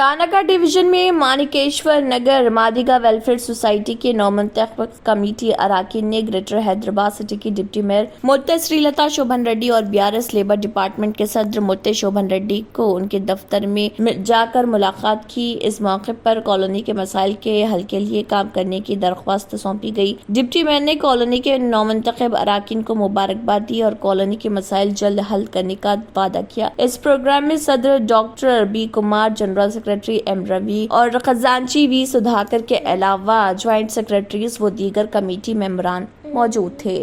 Tanaka division में मानिकेश्वर नगर Madiga welfare society के नौमंतखब committee अराकीन ने ग्रेटर हैदराबाद सिटी की डिप्टी मेयर मुत्ते श्रीलता शोभन रेड्डी और बीआरएस लेबर डिपार्टमेंट के सदर मुत्ते शोभन रेड्डी को उनके दफ्तर में जाकर मुलाकात की। इस मौके पर कॉलोनी के मसाइल के हल के लिए काम करने की दरख्वास्त सौंपी गई। डिप्टी मेयर ने कॉलोनी के नौमंतखब अराकीन को मुबारकबाद दी और कॉलोनी के मसाइल जल्द हल करने का वादा किया। इस प्रोग्राम में सदर doctor B Kumar, general secretary M Ravi और खजांची वी सुधाकर के अलावा ज्वाइंट सेक्रेटरीज व दीगर कमेटी मेंबरान मौजूद थे।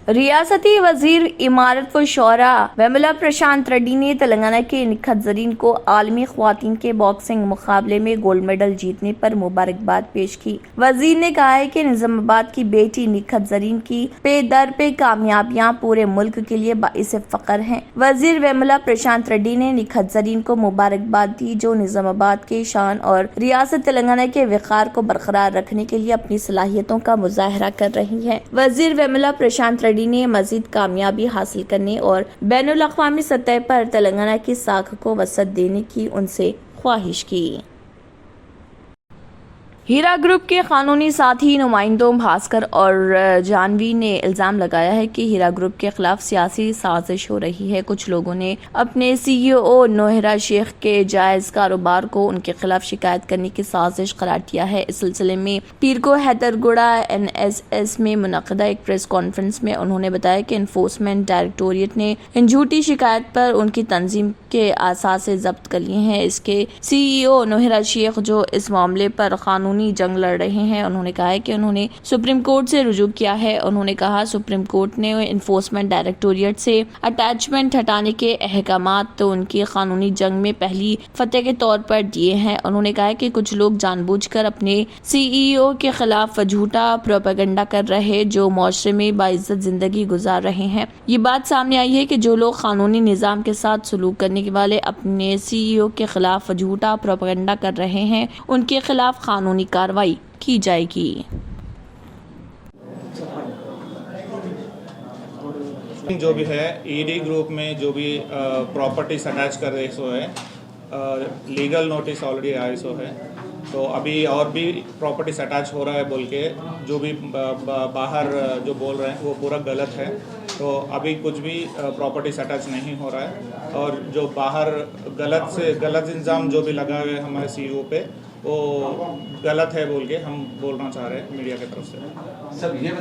रियासती वजीर इमारत व शौरा वेमुला प्रशांत रेड्डी ने तेलंगाना के निखत जरीन को आलमी ख्वातीन के बॉक्सिंग मुकाबले में गोल्ड मेडल जीतने पर मुबारकबाद पेश की। वजीर ने कहा है कि निजामाबाद की बेटी निखत जरीन की पे दर पे कामयाबियां पूरे मुल्क के लिए बाइस फख्र हैं। वजीर वेमुला प्रशांत रेड्डी ने निखत जरीन को मुबारकबाद दी जो निजामाबाद के शान और रियासत तेलंगाना के वक़ार को बरकरार रखने के लिए अपनी सलाहियतों का मुजाहरा कर रही है। वजीर वेमुला प्रशांत रेड्डी ने मजीद कामयाबी हासिल करने और बैनुल अक़वामी सतह पर तेलंगाना की साख को वसअत देने की उनसे ख्वाहिश की। हीरा ग्रुप के कानूनी साथी नुमाइंदों भास्कर और जानवी ने इल्ज़ाम लगाया है कि हीरा ग्रुप के खिलाफ सियासी साजिश हो रही है। कुछ लोगों ने अपने सीईओ नोहरा शेख के जायज़ कारोबार को उनके खिलाफ शिकायत करने की साजिश करार दिया है। इस सिलसिले में पीर को हैदरगुड़ा NSS में मुनक़दा एक प्रेस कॉन्फ्रेंस में उन्होंने बताया कि इन्फोर्समेंट डायरेक्टोरेट ने इन झूठी शिकायत पर उनकी तंजीम के असासे जब्त कर लिए हैं। इसके सीईओ नोहरा शेख जो इस मामले पर कानूनी जंग लड़ रहे हैं, उन्होंने कहा है कि उन्होंने सुप्रीम कोर्ट से रुजू किया है। उन्होंने कहा सुप्रीम कोर्ट ने इन्फोर्समेंट डायरेक्टोरेट से अटैचमेंट हटाने के अहकामात तो उनकी कानूनी जंग में पहली फतह के तौर पर दिए हैं। उन्होंने कहा कि कुछ लोग जानबूझकर अपने सीईओ के खिलाफ झूठा प्रोपेगेंडा कर रहे जो मुआशरे में बाइज्जत जिंदगी गुजार रहे हैं। ये बात सामने आई है कि जो लोग कानूनी निज़ाम के साथ सलूक करने के वाले अपने सीईओ के खिलाफ झूठा प्रोपेगेंडा कर रहे हैं, उनके खिलाफ कानूनी कार्रवाई की जाएगी। जो भी है ईडी ग्रुप में जो भी प्रॉपर्टीज अटैच कर रहे सो है, लीगल नोटिस ऑलरेडी आए सो है, तो अभी और भी प्रॉपर्टीज अटैच हो रहा है बोल के जो भी बाहर जो बोल रहे हैं वो पूरा गलत है। तो अभी कुछ भी प्रॉपर्टीज अटैच नहीं हो रहा है और जो बाहर गलत इल्ज़ाम जो भी लगा हुए हमारे सीईओ पे वो गलत है बोल के हम बोलना चाह रहे हैं मीडिया की तरफ से। सब ये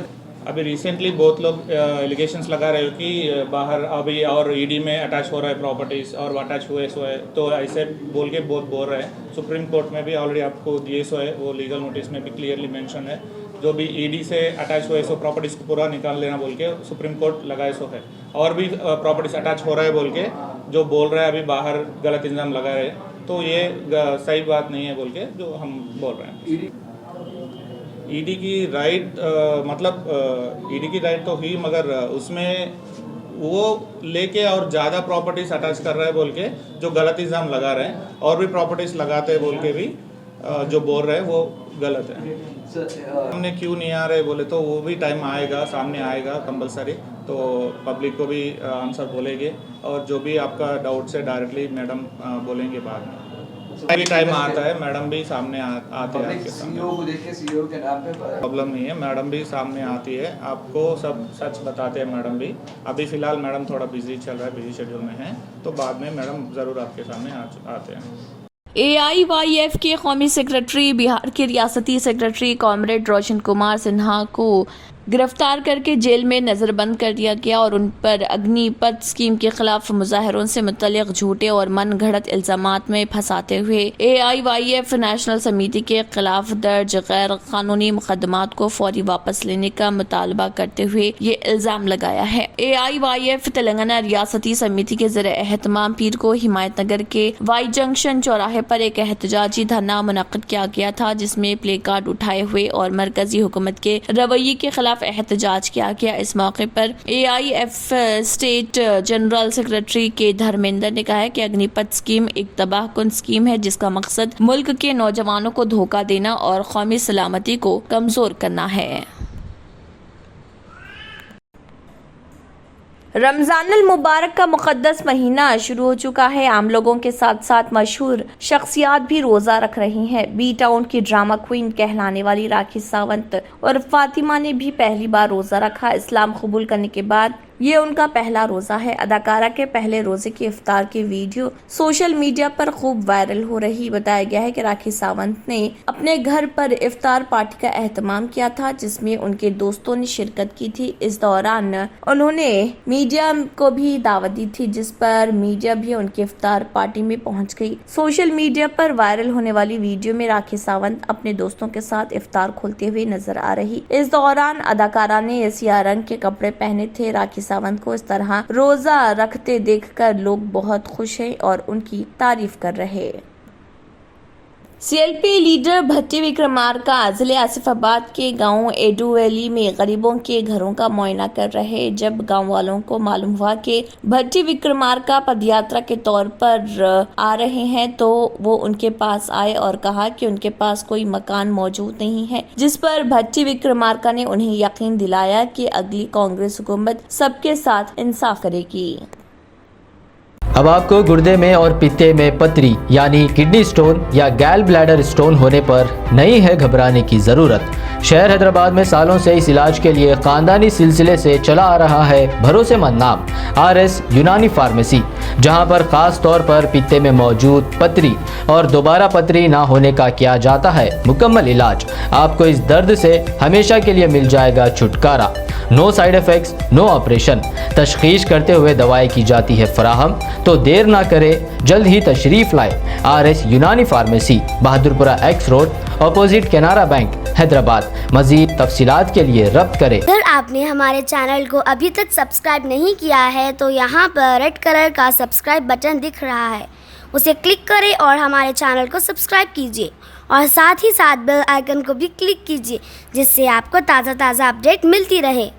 अभी रिसेंटली बहुत लोग एलिगेशंस लगा रहे हो कि बाहर अभी और ईडी में अटैच हो रहा है प्रॉपर्टीज़ और अटैच हुए सो है, तो ऐसे बोल के बहुत बोल रहे हैं। सुप्रीम कोर्ट में भी ऑलरेडी आपको दिए सो है, वो लीगल नोटिस में भी क्लियरली मेंशन है जो भी ईडी से अटैच हुए सो प्रॉपर्टीज़ को पूरा निकाल लेना बोल के सुप्रीम कोर्ट लगाए सो है। और भी प्रॉपर्टीज़ अटैच हो रहा है बोल के जो बोल रहे हैं अभी बाहर गलत इल्ज़ाम लगा रहे हैं, तो ये सही बात नहीं है बोल के जो हम बोल रहे हैं। ईडी की राइट ईडी की राइट तो हुई, मगर उसमें वो लेके और ज़्यादा प्रॉपर्टीज अटैच कर रहे हैं बोल के जो गलत इल्ज़ाम लगा रहे हैं और भी प्रॉपर्टीज लगाते हैं बोल के भी जो बोल रहे हैं वो गलत है। हमने क्यों नहीं आ रहे बोले तो वो भी टाइम आएगा, सामने आएगा कंपलसरी, तो पब्लिक को भी आंसर बोलेंगे और जो भी आपका डाउट है डायरेक्टली मैडम बोलेंगे बाद में। भी टाइम आता है, मैडम भी सामने आते हैं आपके सामने, सीईओ को देख के सीईओ के नाम पे प्रॉब्लम नहीं है, मैडम भी सामने आती है, आपको सब सच बताते हैं मैडम भी। अभी फिलहाल मैडम थोड़ा बिजी चल रहा है, बिजी शेड्यूल में है, तो बाद में मैडम ज़रूर आपके सामने आते हैं। AIYF के कौमी सेक्रेटरी बिहार के रियासती सेक्रेटरी कॉमरेड रोशन कुमार सिन्हा को गिरफ्तार करके जेल में नज़रबंद कर दिया गया और उन पर अग्निपथ स्कीम के खिलाफ मुजाहरों से मुतल्लिक झूठे और मन घड़त इल्ज़ामात में फंसाते हुए AIYF नेशनल समिति के खिलाफ दर्ज गैर कानूनी मुकदमात को फौरी वापस लेने का मुतालबा करते हुए ये इल्ज़ाम लगाया है। AIYF तेलंगाना रियासती समिति के ज़रिए एहतमाम पीर को हिमायत नगर के वाई जंक्शन चौराहे पर एक एहतजाजी धरना मुनक़्क़िद किया गया था, जिसमें प्ले कार्ड उठाए हुए और मरकजी हुकूमत के रवैये के खिलाफ एहतजाज किया गया। इस मौके पर AIF स्टेट जनरल सेक्रेटरी के धर्मेंद्र ने कहा है कि अग्निपथ स्कीम एक तबाहकुन स्कीम है जिसका मकसद मुल्क के नौजवानों को धोखा देना और कौमी सलामती को कमजोर करना है। रमज़ानुल मुबारक का मुक़द्दस महीना शुरू हो चुका है। आम लोगों के साथ साथ मशहूर शख्सियात भी रोज़ा रख रही हैं। बी टाउन की ड्रामा क्वीन कहलाने वाली राखी सावंत और फातिमा ने भी पहली बार रोज़ा रखा। इस्लाम कबूल करने के बाद ये उनका पहला रोज़ा है। अदाकारा के पहले रोज़े की इफ्तार की वीडियो सोशल मीडिया पर खूब वायरल हो रही। बताया गया है कि राखी सावंत ने अपने घर पर इफ्तार पार्टी का एहतमाम किया था, जिसमें उनके दोस्तों ने शिरकत की थी। इस दौरान उन्होंने मीडिया को भी दावत दी थी, जिस पर मीडिया भी उनकी इफ्तार पार्टी में पहुंच गई। सोशल मीडिया पर वायरल होने वाली वीडियो में राखी सावंत अपने दोस्तों के साथ इफ्तार खोलते हुए नजर आ रही। इस दौरान अदाकारा ने सियाह रंग के कपड़े पहने थे। राखी सावंत को इस तरह रोजा रखते देखकर लोग बहुत खुश हैं और उनकी तारीफ कर रहे हैं। सीएलपी लीडर भट्टी विक्रमार्का जिले आसिफाबाद के गांव एडू वैली में गरीबों के घरों का मुआयना कर रहे। जब गांव वालों को मालूम हुआ कि भट्टी विक्रमार्का पदयात्रा के तौर पर आ रहे हैं, तो वो उनके पास आए और कहा कि उनके पास कोई मकान मौजूद नहीं है, जिस पर भट्टी विक्रमार्का ने उन्हें यकीन दिलाया कि अगली कांग्रेस हुकूमत सबके साथ इंसाफ करेगी। अब आपको गुर्दे में और पित्ते में पथरी यानी किडनी स्टोन या गैल ब्लैडर स्टोन होने पर नहीं है घबराने की ज़रूरत। शहर हैदराबाद में सालों से इस इलाज के लिए खानदानी सिलसिले से चला आ रहा है भरोसेमंद नाम RS यूनानी फार्मेसी, जहां पर खास तौर पर पित्ते में मौजूद पथरी और दोबारा पथरी ना होने का किया जाता है मुकम्मल इलाज। आपको इस दर्द से हमेशा के लिए मिल जाएगा छुटकारा। No side effects, no operation. तशखीस करते हुए दवाएं की जाती है फराहम, तो देर ना करें, जल्द ही तशरीफ लाए। RS Unani pharmacy, Bahadurpura X road, opposite Canara bank, Hyderabad. मजीद तफसीलात के लिए रब्त करें। अगर आपने हमारे चैनल को अभी तक सब्सक्राइब नहीं किया है तो यहाँ पर रेड कलर का सब्सक्राइब बटन दिख रहा है, उसे क्लिक करें और हमारे चैनल को सब्सक्राइब कीजिए और साथ ही साथ बेल आइकन को भी क्लिक कीजिए, जिससे आपको ताज़ा अपडेट मिलती रहे।